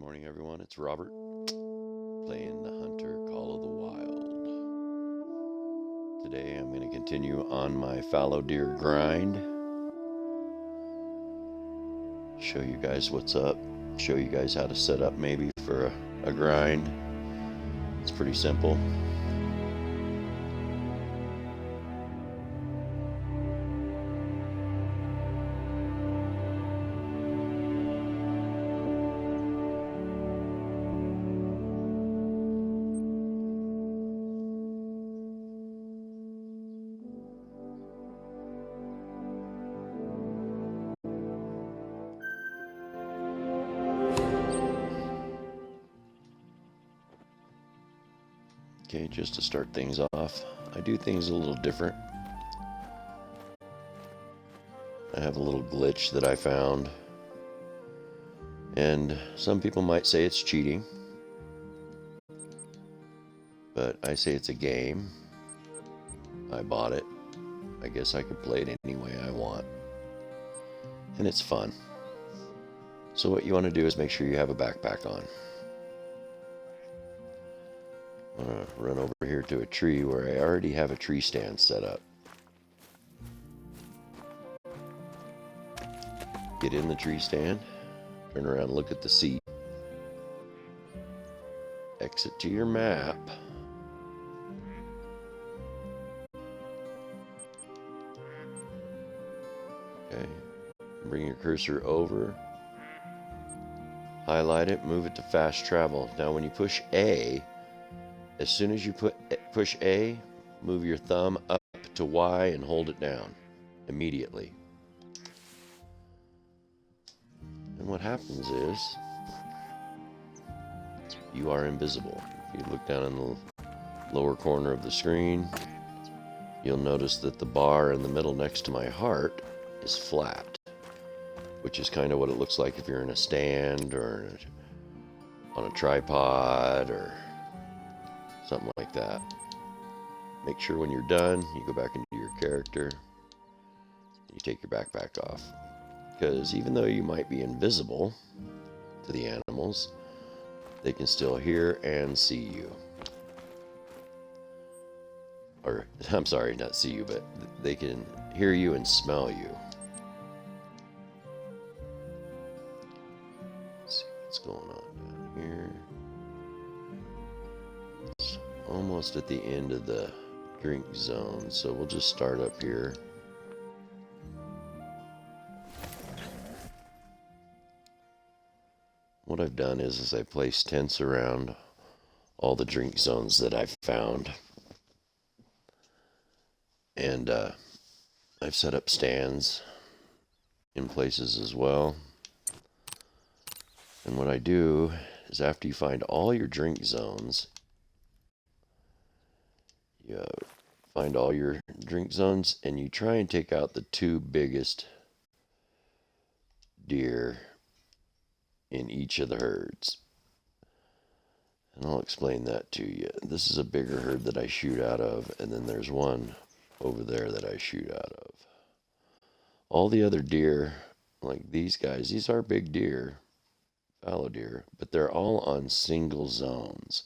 morning, everyone. It's Robert playing the Hunter Call of the Wild. Today I'm going to continue on my fallow deer grind. Show you guys what's up. Show you guys how to set up maybe for a grind. It's pretty simple. Okay, just to start things off, I do things a little different. I have a little glitch that I found, and some people might say it's cheating, but I say it's a game. I bought it. I guess I could play it any way I want, and it's fun. So what you want to do is make sure you have a backpack on. I'm going to run over here to a tree where I already have a tree stand set up. Get in the tree stand, turn around and look at the seat. Exit to your map. Okay, bring your cursor over, highlight it, move it to fast travel. Now when you push A, as soon as you push A, move your thumb up to Y and hold it down immediately. And what happens is you are invisible. If you look down in the lower corner of the screen, you'll notice that the bar in the middle next to my heart is flat, which is kind of what it looks like if you're in a stand or on a tripod or something like that. Make sure when you're done, you go back into your character, you take your backpack off. Because even though you might be invisible to the animals, they can still hear and see you. Or, I'm sorry, not see you, but they can hear you and smell you. Let's see what's going on down here. It's almost at the end of the drink zone, so we'll just start up here. What I've done is I placed tents around all the drink zones that I've found. And I've set up stands in places as well. And what I do is after you find all your drink zones, you find all your drink zones and you try and take out the two biggest deer in each of the herds. And I'll explain that to you. This is a bigger herd that I shoot out of, and then there's one over there that I shoot out of. All the other deer, like these guys, these are big deer, fallow deer, but they're all on single zones.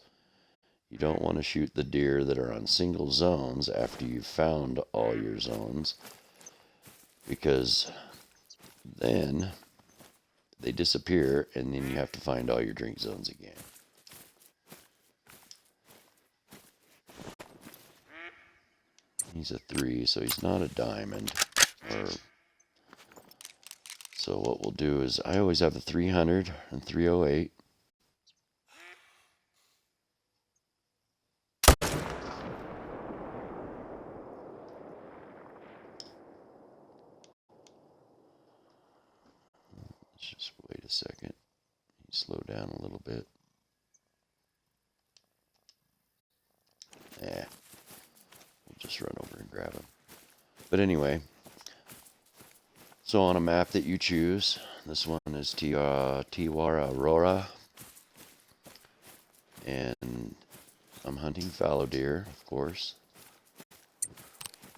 You don't want to shoot the deer that are on single zones after you've found all your zones, because then they disappear and then you have to find all your drink zones again. He's a 3, so he's not a diamond. So what we'll do is I always have a 300 and 308. Let's just wait a second. Slow down a little bit. We'll just run over and grab him. But anyway, so on a map that you choose, this one is Tiwara Aurora, and I'm hunting fallow deer, of course.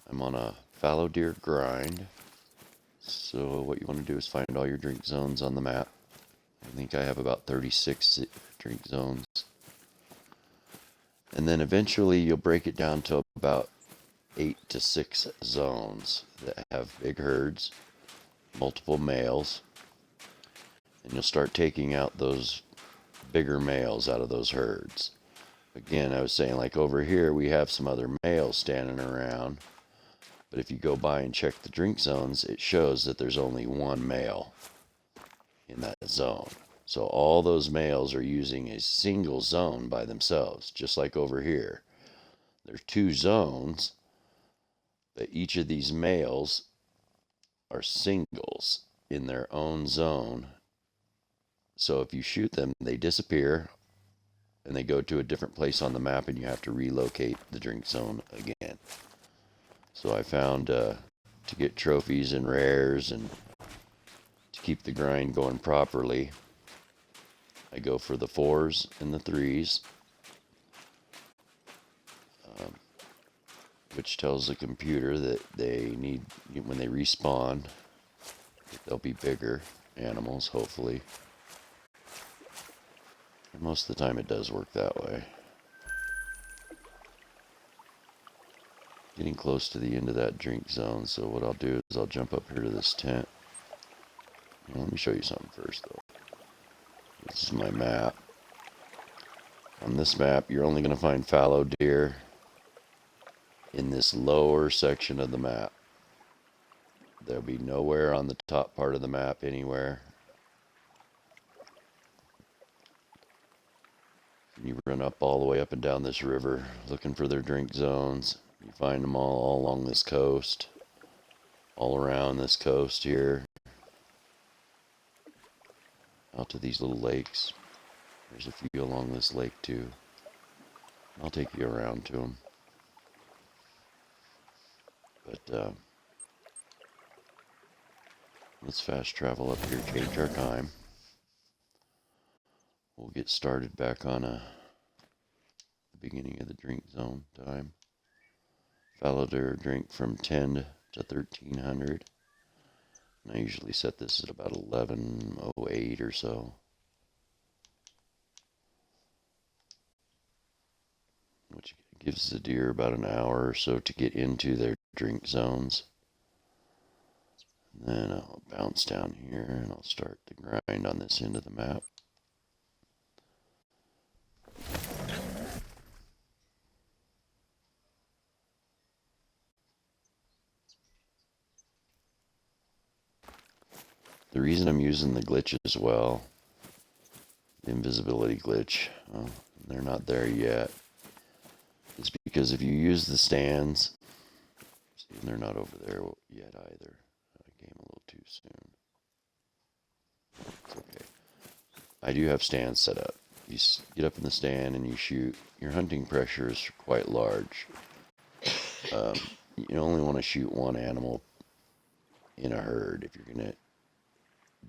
I'm on a fallow deer grind. So what you want to do is find all your drink zones on the map. I think I have about 36 drink zones. And then eventually you'll break it down to about 8 to 6 zones that have big herds, multiple males, and you'll start taking out those bigger males out of those herds. Again, I was saying, like over here we have some other males standing around, but if you go by and check the drink zones, it shows that there's only one male in that zone. So all those males are using a single zone by themselves, just like over here. There's 2 zones, but each of these males are singles in their own zone. So if you shoot them, they disappear and they go to a different place on the map, and you have to relocate the drink zone again. So I found to get trophies and rares and to keep the grind going properly, I go for the 4s and the 3s, which tells the computer that they need, when they respawn, they'll be bigger animals, hopefully. And most of the time it does work that way. Getting close to the end of that drink zone, so what I'll do is I'll jump up here to this tent. Well, let me show you something first, though. This is my map. On this map, you're only going to find fallow deer in this lower section of the map. There'll be nowhere on the top part of the map anywhere. You run up all the way up and down this river looking for their drink zones. You find them all along this coast, all around this coast here, out to these little lakes. There's a few along this lake too. I'll take you around to them. But let's fast travel up here, change our time. We'll get started back on the beginning of the drink zone time. Fallow deer drink from 10 to 1300. And I usually set this at about 11:08 or so. Which gives the deer about an hour or so to get into their drink zones. And then I'll bounce down here and I'll start the grind on this end of the map. The reason I'm using the glitch as well, the invisibility glitch, they're not there yet, is because if you use the stands, see, they're not over there yet either. I came a little too soon. It's okay. I do have stands set up. You get up in the stand and you shoot. Your hunting pressure is quite large. You only want to shoot one animal in a herd if you're going to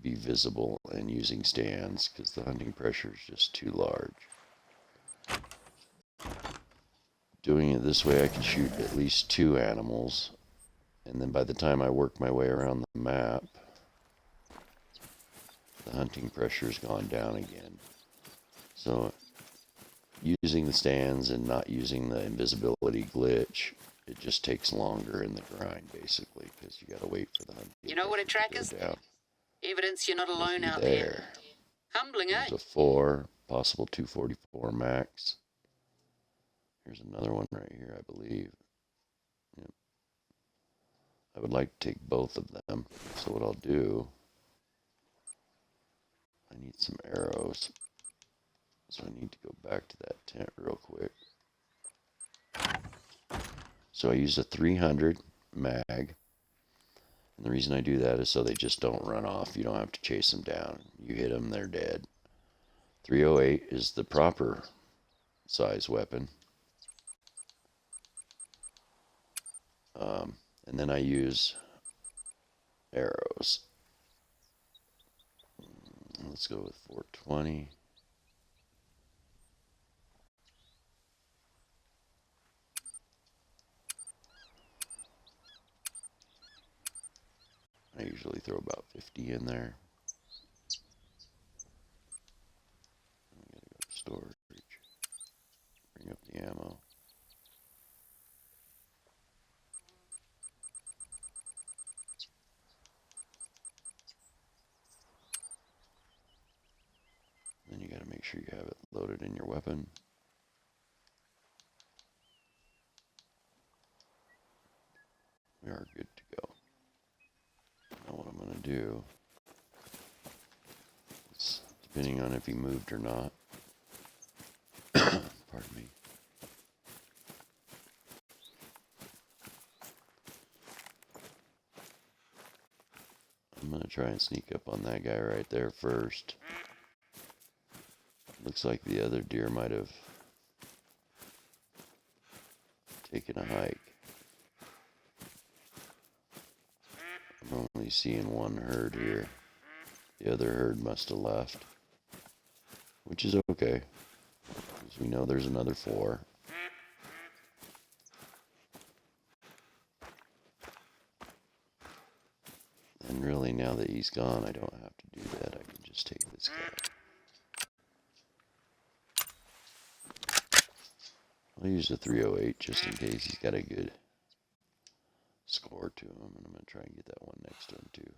be visible and using stands, because the hunting pressure is just too large. Doing it this way, I can shoot at least 2 animals, and then by the time I work my way around the map, the hunting pressure's gone down again. So using the stands and not using the invisibility glitch, it just takes longer in the grind, basically, because you got to wait for the hunting. You know what a track is? Down. Evidence you're not alone out there. Humbling, eh? There's a 4, possible 244 max. Here's another one right here, I believe. Yep. I would like to take both of them. So what I'll do, I need some arrows. So I need to go back to that tent real quick. So I use a 300 mag. And the reason I do that is so they just don't run off. You don't have to chase them down. You hit them, they're dead. 308 is the proper size weapon. And then I use arrows. Let's go with 420. I usually throw about 50 in there. sure you have it loaded in your weapon. We are good to go. Now what I'm going to do is, depending on if he moved or not, pardon me, I'm going to try and sneak up on that guy right there first. Looks like the other deer might have taken a hike. I'm only seeing one herd here. The other herd must have left, which is okay, because we know there's another 4. And really, now that he's gone, I don't have to do that. I can just take this guy. I'll use the 308 just in case he's got a good score to him, and I'm going to try and get that one next to him too.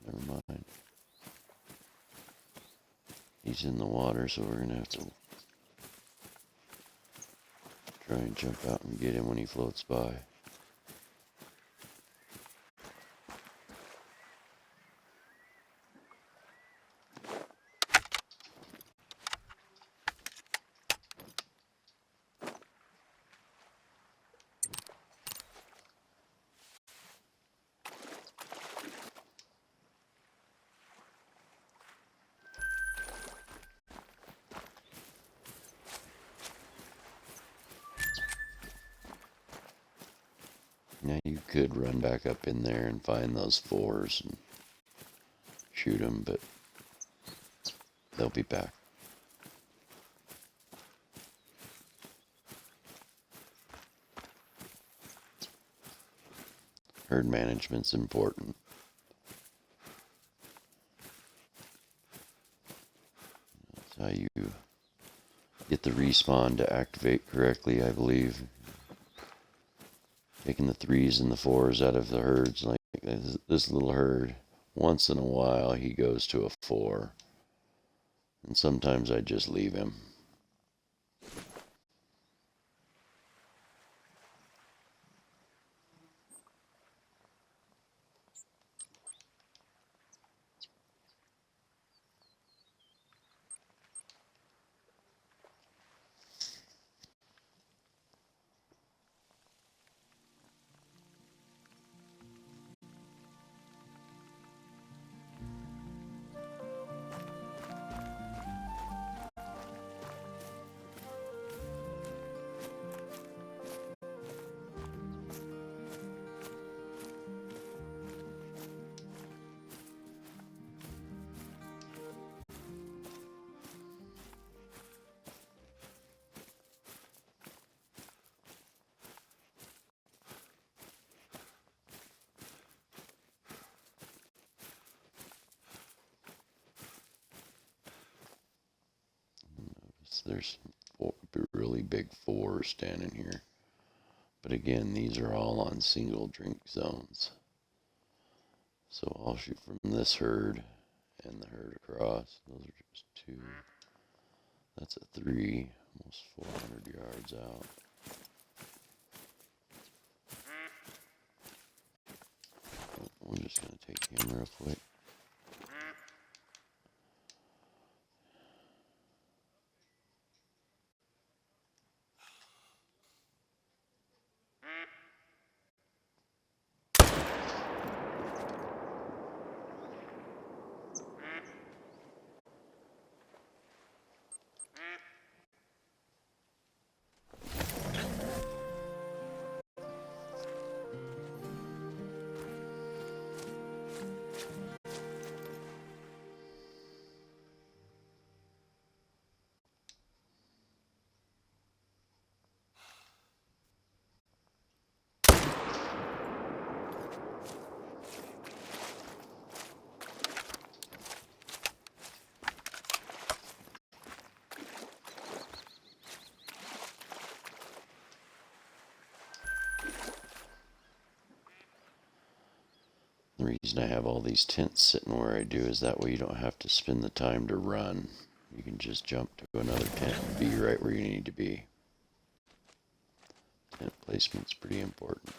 Never mind. He's in the water, so we're going to have to try and jump out and get him when he floats by. Now you could run back up in there and find those 4s and shoot them, but they'll be back. Herd management's important. That's how you get the respawn to activate correctly, I believe. Taking the 3s and the 4s out of the herds, like this little herd, once in a while he goes to a 4, and sometimes I just leave him. There's 4 really big 4s standing here. But again, these are all on single drink zones. So I'll shoot from this herd and the herd across. Those are just 2. That's a 3, almost 400 yards out. We're just going to take him real quick. The reason I have all these tents sitting where I do is that way you don't have to spend the time to run. You can just jump to another tent and be right where you need to be. Tent placement's pretty important.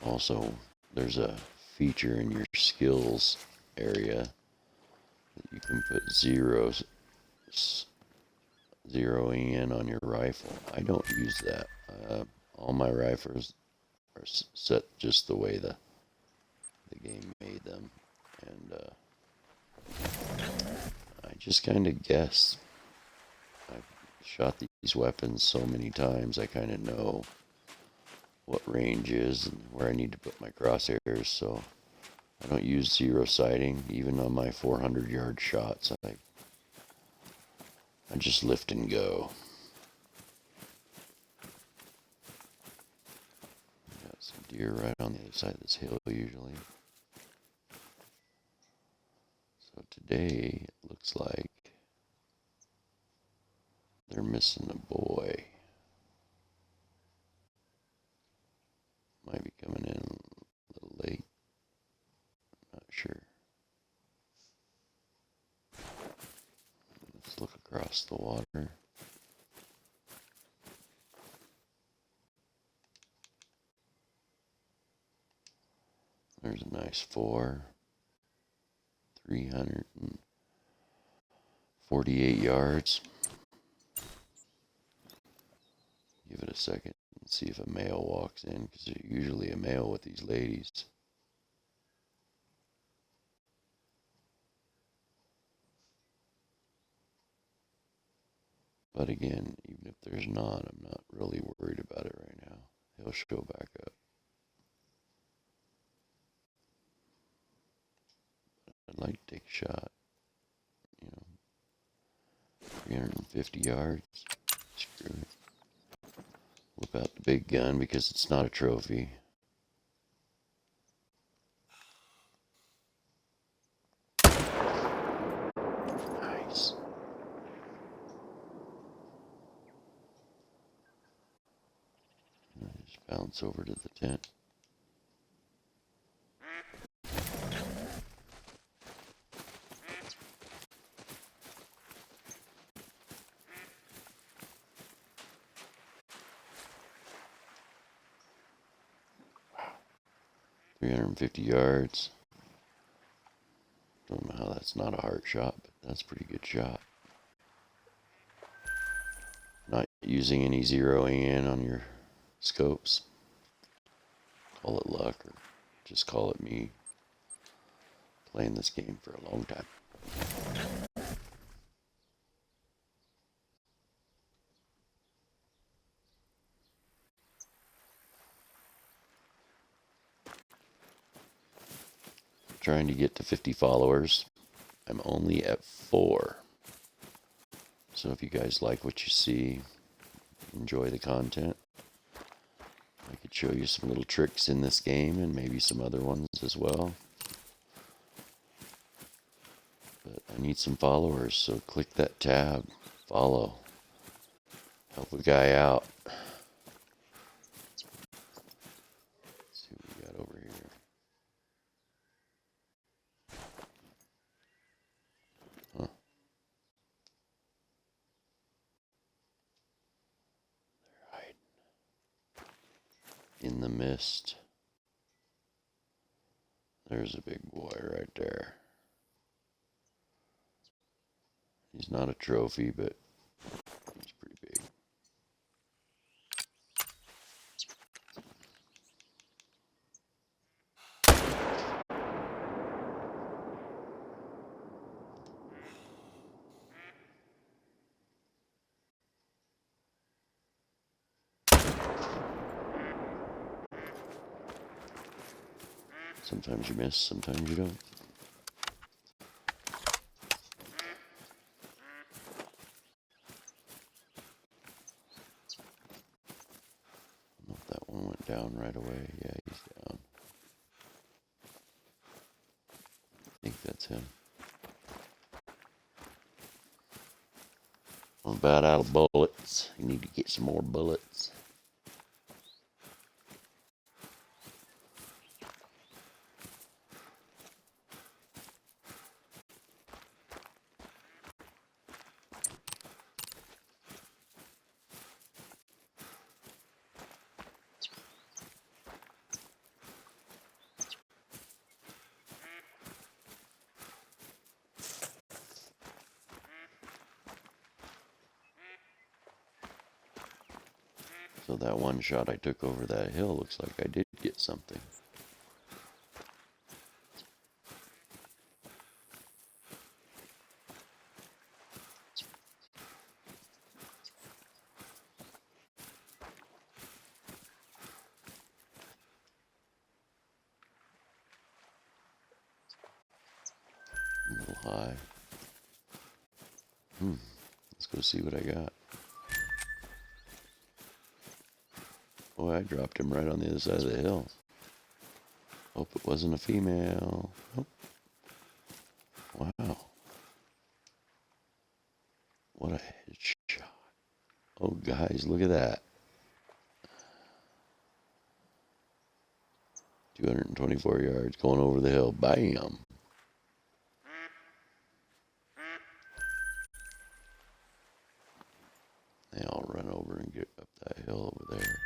Also, there's a feature in your skills area that you can put zeroing in on your rifle. I don't use that. All my rifles are set just the way the game made them, and I just kind of guess. I've shot these weapons so many times, I kind of know what range is and where I need to put my crosshairs, so I don't use zero sighting. Even on my 400-yard shots, I just lift and go. Got some deer right on the other side of this hill usually. So today it looks like they're missing a boy. Might be coming in a little late. Not sure. Let's look across the water. There's a nice 348 yards. Give it a second and see if a male walks in, because there's usually a male with these ladies. But again, even if there's not, I'm not really worried about it right now. He'll show back up. I'd like to take a shot. 350 yards. Screw it. Whip out the big gun because it's not a trophy. Nice. I just bounce over to the tent. Wow. 350 yards. Don't know how that's not a heart shot, but that's a pretty good shot. Not using any zeroing in on your scopes. Call it luck, or just call it me playing this game for a long time. Trying to get to 50 followers. I'm only at 4. So if you guys like what you see, enjoy the content, I could show you some little tricks in this game and maybe some other ones as well. But I need some followers, so click that tab, follow, help a guy out. Let's see what we got over here. Huh. They're hiding in the mist. There's a big boy right there. He's not a trophy, but he's pretty big. Sometimes you miss, sometimes you don't. I don't know if that one went down right away. Yeah, he's down. I think that's him. Well, about out of bullets. You need to get some more bullets. So that one shot I took over that hill looks like I did get something. A little high. Let's go see what I got. Oh, I dropped him right on the other side of the hill. Hope it wasn't a female. Oh. Wow. What a headshot. Oh, guys, look at that. 224 yards going over the hill. Bam. They all run over and get up that hill over there.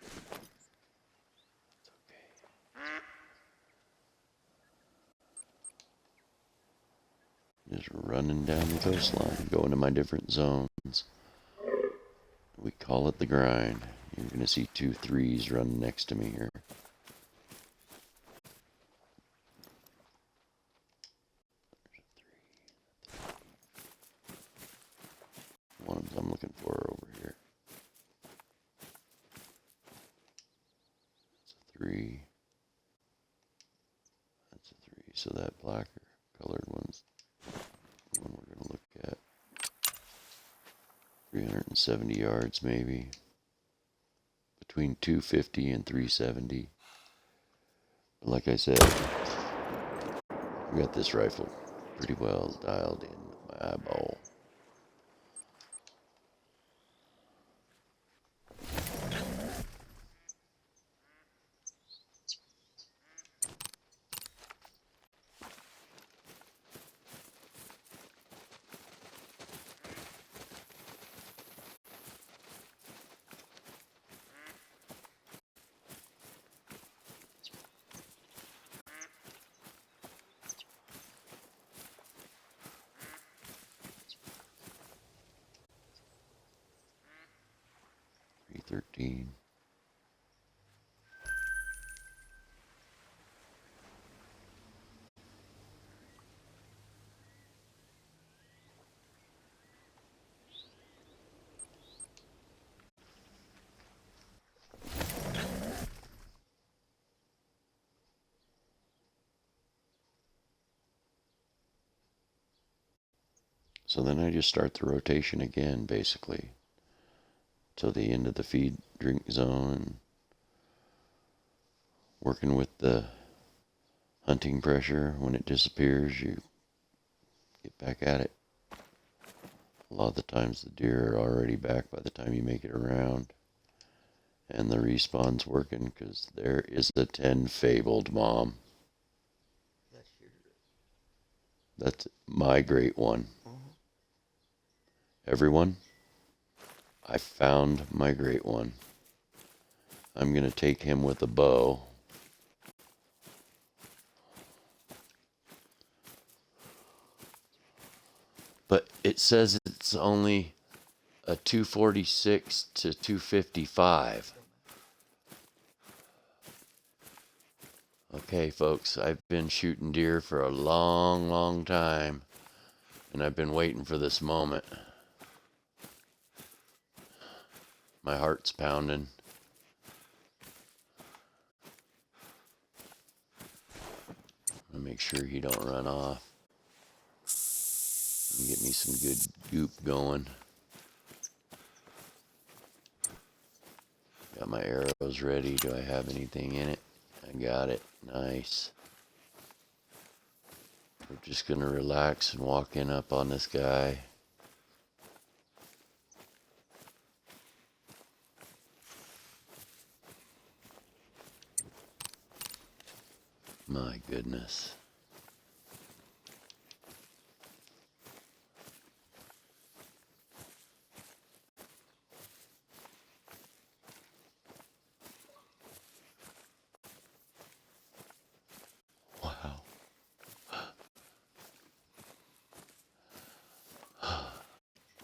It's okay. Just running down the coastline, going to my different zones. We call it the grind. You're going to see 2 3s running next to me here. One of them I'm looking for over here. That's a 3. That's a 3. So that blacker colored one's the one we're going to look at. 370 yards maybe. Between 250 and 370. But like I said, I got this rifle pretty well dialed in with my eyeball. .313. So then I just start the rotation again, basically, till the end of the feed drink zone, and working with the hunting pressure. When it disappears, you get back at it. A lot of the times the deer are already back by the time you make it around, and the respawn's working because there is a 10 fabled mom. That's my great one. Everyone, I found my great one. I'm going to take him with a bow. But it says it's only a 246 to 255. Okay, folks, I've been shooting deer for a long, long time, and I've been waiting for this moment. My heart's pounding. I'm gonna make sure he don't run off. And get me some good goop going. Got my arrows ready. Do I have anything in it? I got it. Nice. We're just going to relax and walk in up on this guy. My goodness. Wow.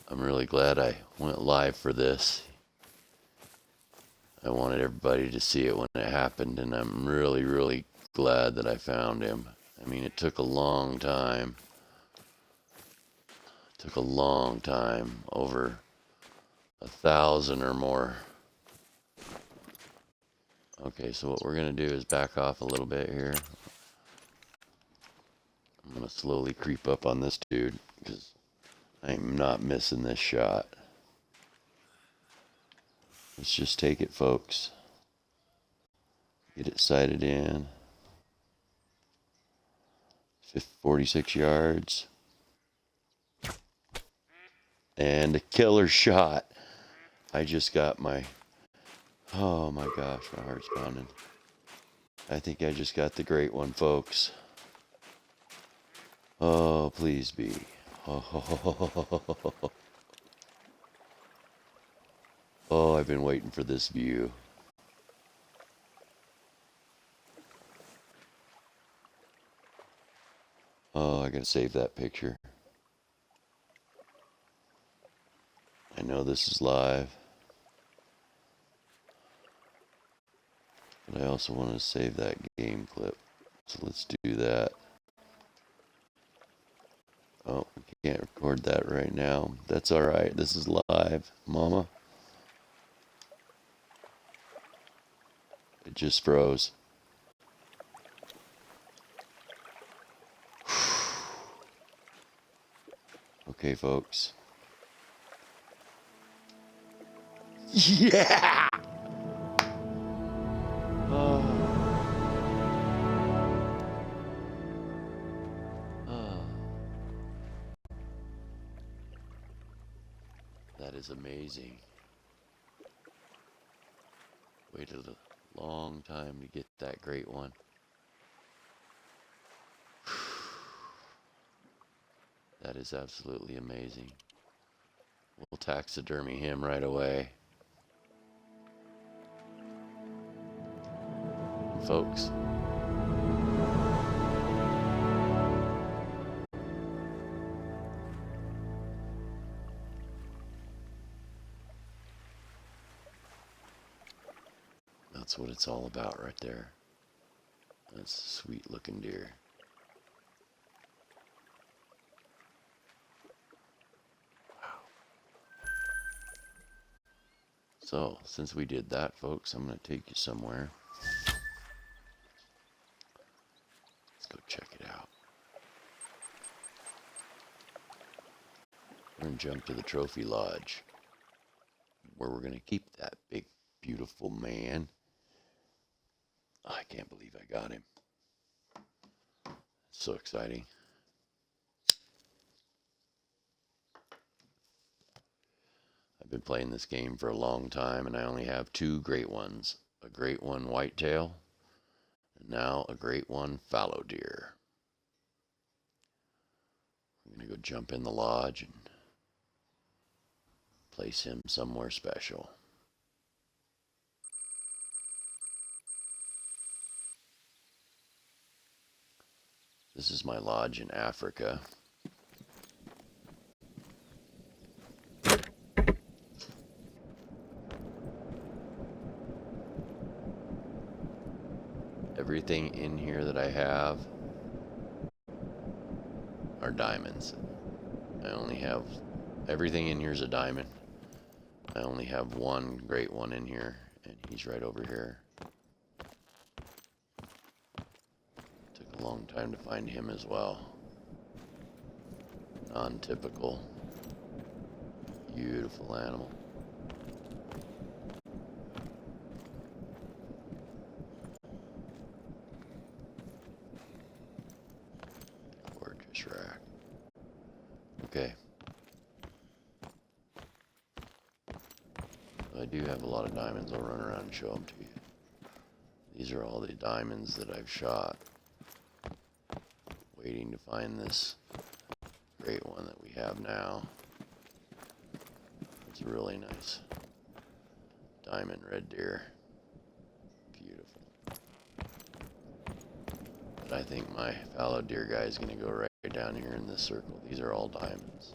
I'm really glad I went live for this. I wanted everybody to see it when it happened, and I'm really, really glad that I found him. I mean, it took a long time. It took a long time, over 1,000 or more. Okay, so what we're going to do is back off a little bit here. I'm going to slowly creep up on this dude, because I'm not missing this shot. Let's just take it, folks. Get it sighted in. 46 yards. And a killer shot. I just got my... Oh my gosh, my heart's pounding. I think I just got the great one, folks. Oh, please be. Oh, oh, I've been waiting for this view. Oh, I gotta save that picture. I know this is live, but I also want to save that game clip. So let's do that. Oh, we can't record that right now. That's alright. This is live, Mama. It just froze. Okay, folks. Yeah! Oh. Oh. That is amazing. Waited a long time to get that great one. That is absolutely amazing. We'll taxidermy him right away. And folks, that's what it's all about right there. That's a sweet looking deer. So, since we did that, folks, I'm going to take you somewhere. Let's go check it out. We're going to jump to the trophy lodge, where we're going to keep that big, beautiful man. Oh, I can't believe I got him. It's so exciting. I've been playing this game for a long time, and I only have two great ones. A great one whitetail, and now a great one fallow deer. I'm going to go jump in the lodge and place him somewhere special. This is my lodge in Africa. Everything in here that I have are diamonds. I only have, everything in here is a diamond. I only have one great one in here, and he's right over here. Took a long time to find him as well. Non-typical. Beautiful animal. Okay. I do have a lot of diamonds. I'll run around and show them to you. These are all the diamonds that I've shot. Waiting to find this great one that we have now. It's a really nice diamond red deer. Beautiful. But I think my fallow deer guy is going to go right down here in this circle. These are all diamonds.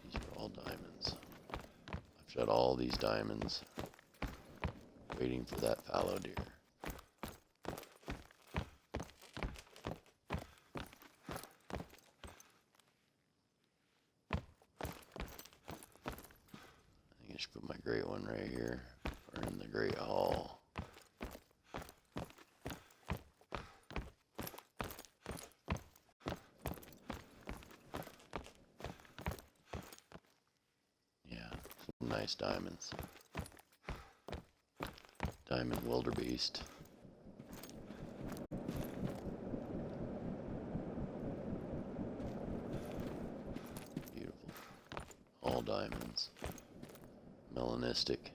These are all diamonds. I've shot all these diamonds waiting for that fallow deer. I think I should put my great one right here, or in the great hall. Yeah, some nice diamonds. Diamond wildebeest. Beautiful. All diamonds. Melanistic.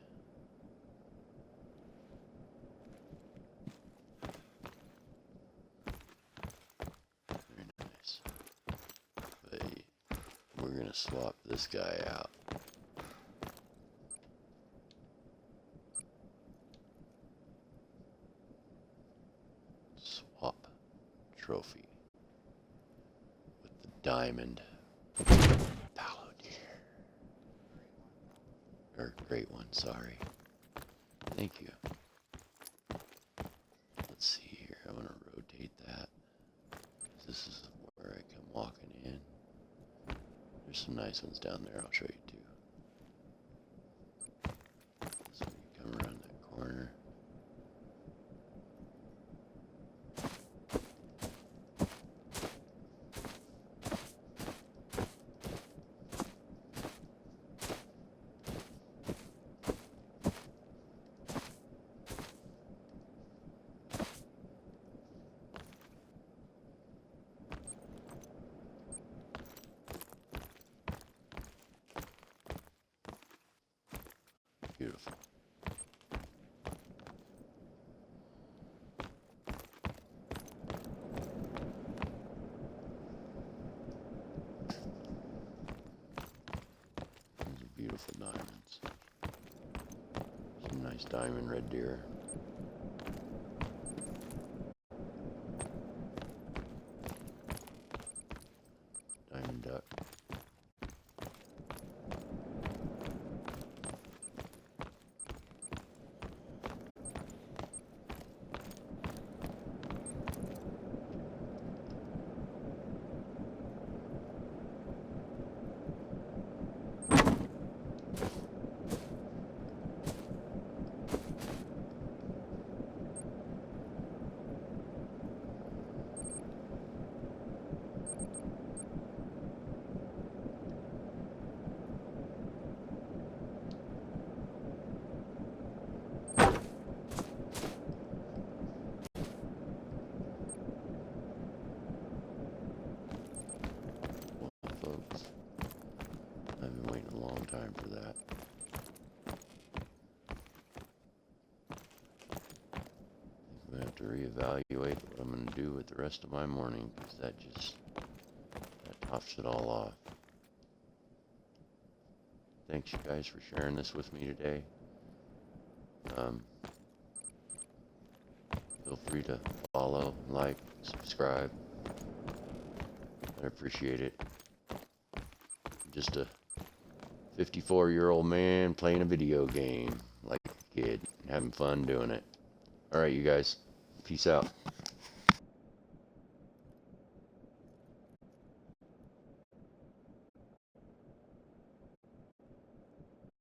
Very nice. But we're going to swap this guy out. Swap trophy with the diamond fallow deer. Or great one, sorry. Thank you. Let's see here. I'm going to rotate that. This is where I come walking in. There's some nice ones down there. I'll show you too. So you come around that corner. Beautiful. Those are beautiful diamonds. Some nice diamond red deer. Diamond duck. Folks, I've been waiting a long time for that. I'm going to have to reevaluate what I'm going to do with the rest of my morning, because that tops it all off. Thanks you guys for sharing this with me today. Feel free to follow, like, subscribe. I appreciate it. I'm just a 54-year-old man playing a video game like a kid, having fun doing it. All right, you guys. Peace out.